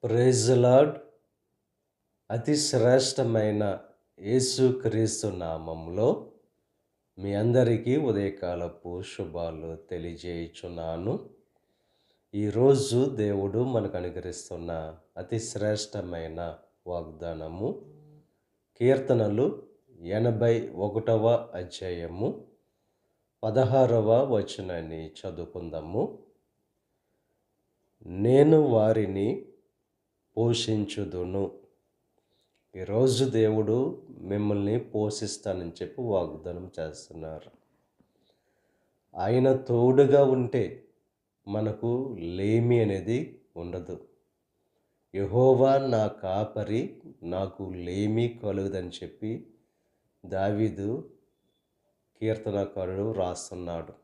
Praise the lord. అతి శ్రేష్టమైన యేసుక్రీస్తు నామములో మీ అందరికీ ఉదయకాలపు శుభాలు తెలియజేయుచున్నాను. ఈరోజు దేవుడు మనకు అనుగ్రహిస్తున్న అతి శ్రేష్టమైన వాగ్దానము కీర్తనలు 81వ అధ్యాయము 16వ వచనాన్ని చదువుకుందాము. నేను వారిని పోషించుదును. ఈరోజు దేవుడు మిమ్మల్ని పోషిస్తానని చెప్పి వాగ్దానం చేస్తున్నారు. ఆయన తోడుగా ఉంటే మనకు లేమి అనేది ఉండదు. యెహోవా నా కాపరి, నాకు లేమి కలుగదని చెప్పి దావీదు కీర్తనకారుడు రాస్తున్నాడు.